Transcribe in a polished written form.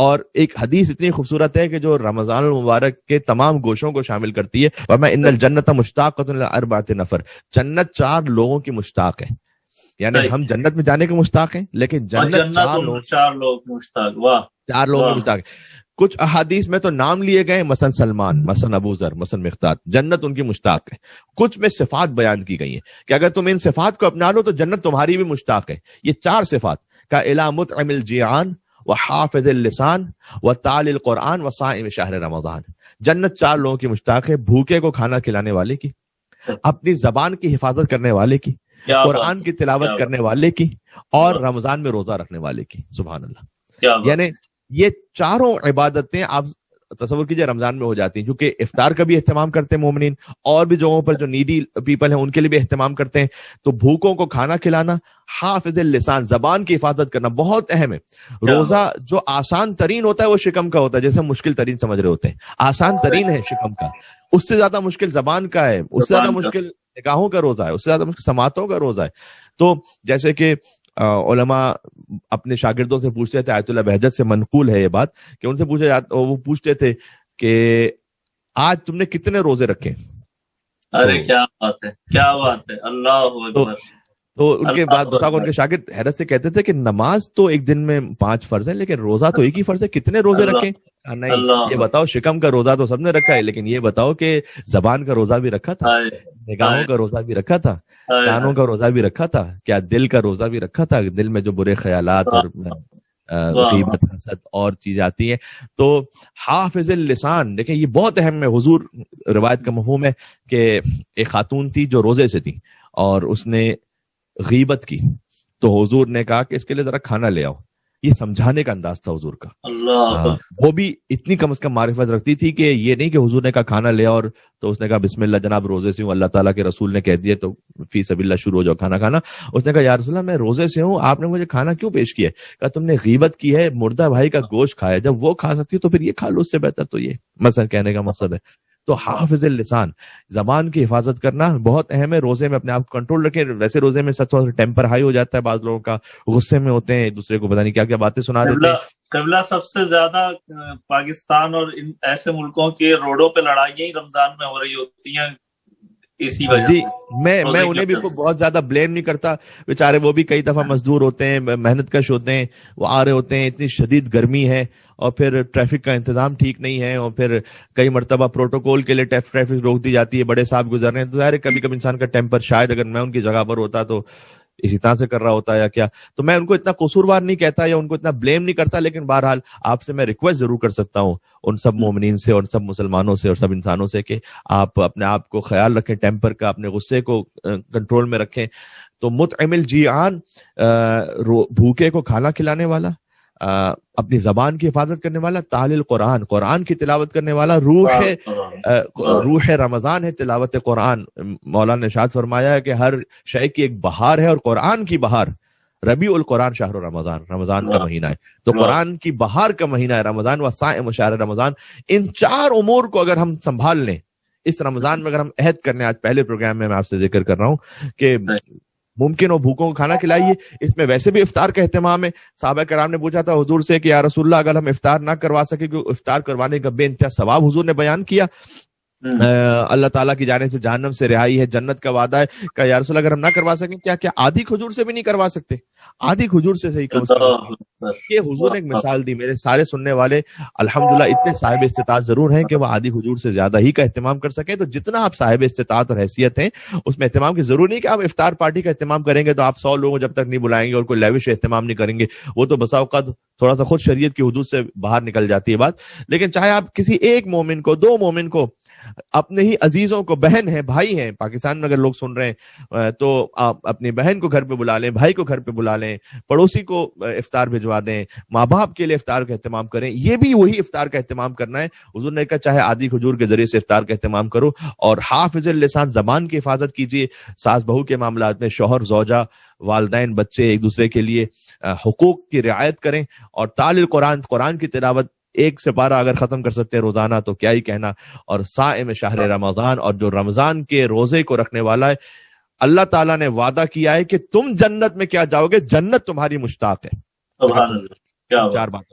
اور ایک حدیث اتنی خوبصورت ہے کہ جو رمضان المبارک کے تمام گوشوں کو شامل کرتی ہے، وَمَا إِنَّ الْجَنَّةَ مُشْتَاقَةٌ إِلَىٰ أَرْبَعَةِ نفر، جنت 4 لوگوں کی مشتاق ہے. یعنی ہم جنت میں جانے کے مشتاق ہیں، لیکن جنت 4 لوگ مشتاق. واہ، 4 لوگوں کی مشتاق ہے. کچھ احادیث میں تو نام لیے گئے، مثلا سلمان، مثلا ابو ذر، مثلا مقداد، جنت ان کی مشتاق ہے. کچھ میں صفات بیان کی گئی ہیں کہ اگر تم ان صفات کو اپنا لو تو جنت تمہاری بھی مشتاق ہے. یہ 4 صفات کا الی مطعم الجیعان وحافظ اللسان وتالی القرآن وصائم شہر رمضان. جنت 4 لوگوں کی مشتاق ہے، بھوکے کو کھانا کھلانے والے کی، اپنی زبان کی حفاظت کرنے والے کی، قرآن کی تلاوت کرنے والے کی، اور رمضان میں روزہ رکھنے والے کی. سبحان اللہ. یعنی یہ 4 عبادتیں آپ تصور کیجئے رمضان میں ہو جاتی ہیں، کیونکہ افطار کا بھی اہتمام کرتے ہیں مومنین، اور بھی جگہوں پر جو نیڈی پیپل ہیں ان کے لیے بھی اہتمام کرتے ہیں. تو بھوکوں کو کھانا کھلانا، حافظ اللسان، زبان کی حفاظت کرنا بہت اہم ہے. روزہ جو آسان ترین ہوتا ہے وہ شکم کا ہوتا ہے، جیسے ہم مشکل ترین سمجھ رہے ہوتے ہیں. آسان ترین ہے شکم کا، اس سے زیادہ مشکل زبان کا ہے، اس سے زیادہ مشکل نگاہوں کا روزہ ہے، اس سے زیادہ مشکل سماعتوں کا روزہ ہے. تو جیسے کہ علماء اپنے شاگردوں سے پوچھتے تھے، آیت اللہ بہجت سے منقول ہے یہ بات کہ ان سے وہ پوچھتے تھے کہ آج تم نے کتنے روزے رکھے. ارے کیا بات ہے، کیا بات ہے، اللہ اکبر. تو ان کے بعد ان کے شاگرد حیرت سے کہتے تھے کہ نماز تو ایک دن میں 5 فرض ہے، لیکن روزہ تو ایک ہی فرض ہے، کتنے روزے رکھے؟ نہیں، یہ بتاؤ شکم کا روزہ تو سب نے رکھا ہے، لیکن یہ بتاؤ کہ زبان کا روزہ بھی رکھا تھا، نگاہوں کا روزہ بھی رکھا تھا، کانوں کا روزہ بھی رکھا تھا، کیا دل کا روزہ بھی رکھا تھا؟ دل میں جو برے خیالات اور غیبت، حسد اور چیزیں آتی ہیں. تو حافظ اللسان، دیکھیں یہ بہت اہم ہے. حضور روایت کا مفہوم ہے کہ ایک خاتون تھی جو روزے سے تھی اور اس نے غیبت کی، تو حضور نے کہا کہ اس کے لیے ذرا کھانا لے آؤ. یہ سمجھانے کا انداز تھا حضور کا. وہ بھی اتنی کم از کم معرفت رکھتی تھی کہ یہ نہیں کہ حضور نے کہا کھانا لے اور تو اس نے کہا بسم اللہ جناب روزے سے ہوں، اللہ تعالیٰ کے رسول نے کہہ دیا تو فی سبیل اللہ شروع ہو جاؤ کھانا کھانا. اس نے کہا یا رسول اللہ میں روزے سے ہوں، آپ نے مجھے کھانا کیوں پیش کیا؟ کہا تم نے غیبت کی ہے، مردہ بھائی کا گوشت کھایا، جب وہ کھا سکتی ہو تو پھر یہ کھا لو، اس سے بہتر تو یہ. مثلا کہنے کا مقصد ہے. تو حافظ اللسان، زبان کی حفاظت کرنا بہت اہم ہے. روزے میں اپنے آپ کو کنٹرول رکھیں. ویسے روزے میں سچ ٹیمپر ہائی ہو جاتا ہے، بعض لوگوں کا غصے میں ہوتے ہیں، ایک دوسرے کو پتہ نہیں کیا کیا باتیں سنا دیتے ہیں. قبلہ سب سے زیادہ پاکستان اور ان ایسے ملکوں کے روڈوں پہ لڑائیاں ہی رمضان میں ہو رہی ہوتی ہیں اسی وجہ سے. میں انہیں بھی بہت زیادہ بلیم نہیں کرتا، بیچارے وہ بھی کئی دفعہ مزدور ہوتے ہیں، محنت کش ہوتے ہیں، وہ آ رہے ہوتے ہیں، اتنی شدید گرمی ہے اور پھر ٹریفک کا انتظام ٹھیک نہیں ہے، اور پھر کئی مرتبہ پروٹوکول کے لیے ٹریفک روک دی جاتی ہے، بڑے صاحب گزر رہے ہیں، تو ظاہر ہے کبھی کبھی انسان کا ٹیمپر، شاید اگر میں ان کی جگہ پر ہوتا تو اسی طرح سے کر رہا ہوتا یا کیا. تو میں ان کو اتنا قصوروار نہیں کہتا یا ان کو اتنا بلیم نہیں کرتا، لیکن بہرحال آپ سے میں ریکویسٹ ضرور کر سکتا ہوں ان سب مومنین سے اور سب مسلمانوں سے اور سب انسانوں سے کہ آپ اپنے آپ کو خیال رکھیں، ٹیمپر کا، اپنے غصے کو کنٹرول میں رکھیں. تو مطعم الجیعان، بھوکے کو کھانا کھلانے والا، اپنی زبان کی حفاظت کرنے والا، تالی القرآن، قرآن کی تلاوت کرنے والا. روح رمضان ہے تلاوت قرآن. مولانا نے ارشاد فرمایا ہے کہ ہر شے کی ایک بہار ہے، اور قرآن کی بہار ربیع القرآن شہر رمضان، رمضان کا مہینہ ہے. تو قرآن کی بہار کا مہینہ ہے رمضان، وصائم شہر رمضان. ان 4 امور کو اگر ہم سنبھال لیں اس رمضان میں، اگر ہم عہد کرنے، آج پہلے پروگرام میں آپ سے ذکر کر رہا ہوں کہ ممکن ہو بھوکوں کو کھانا کھلائیے. اس میں ویسے بھی افطار کا اہتمام ہے. صحابہ کرام نے پوچھا تھا حضور سے کہ یا رسول اللہ اگر ہم افطار نہ کروا سکے، کیونکہ افطار کروانے کا بے انتہا ثواب حضور نے بیان کیا، اللہ تعالیٰ کی جانب سے جہنم سے رہائی ہے، جنت کا وعدہ ہے. کہ یا رسول اللہ اگر ہم نہ کروا سکیں، کیا آدھی کھجور سے بھی نہیں کروا سکتے؟ آدھی کھجور سے صحیح کم از کم. یہ حضور نے ایک مثال دی. میرے سارے سننے والے الحمدللہ اتنے صاحب استطاعت ضرور ہیں کہ وہ آدھی کھجور سے زیادہ ہی کا اہتمام کر سکیں. تو جتنا آپ صاحب استطاعت اور حیثیت ہیں اس میں اہتمام کی ضرور نہیں کہ آپ افطار پارٹی کا اہتمام کریں گے تو آپ 100 لوگوں جب تک نہیں بلائیں گے اور کوئی لیوش اہتمام نہیں کریں گے، وہ تو بسا اوقات تھوڑا سا خود شریعت کی حدود سے باہر نکل جاتی ہے بات. لیکن چاہے آپ کسی ایک مومن کو، 2 مومن کو، اپنے ہی عزیزوں کو، بہن ہیں، بھائی ہیں، پاکستان میں اگر لوگ سن رہے ہیں تو آپ اپنی بہن کو گھر پہ بلا لیں، بھائی کو گھر پہ بلا لیں، پڑوسی کو افطار بھجوا دیں، ماں باپ کے لیے افطار کا اہتمام کریں. یہ بھی وہی افطار کا اہتمام کرنا ہے. حضور نے کہا چاہے آدھی کھجور کے ذریعے سے افطار کا اہتمام کرو. اور حافظ اللسان، زبان کی حفاظت کیجیے. ساس بہو کے معاملات میں شوہر، زوجہ، والدین، بچے ایک دوسرے کے لیے حقوق کی رعایت کریں. اور تالی القرآن، قرآن کی تلاوت 1 سپارہ اگر ختم کر سکتے ہیں روزانہ تو کیا ہی کہنا. اور صائم شہر رمضان، اور جو رمضان کے روزے کو رکھنے والا ہے، اللہ تعالیٰ نے وعدہ کیا ہے کہ تم جنت میں کیا جاؤ گے، جنت تمہاری مشتاق ہے. 4 باتیں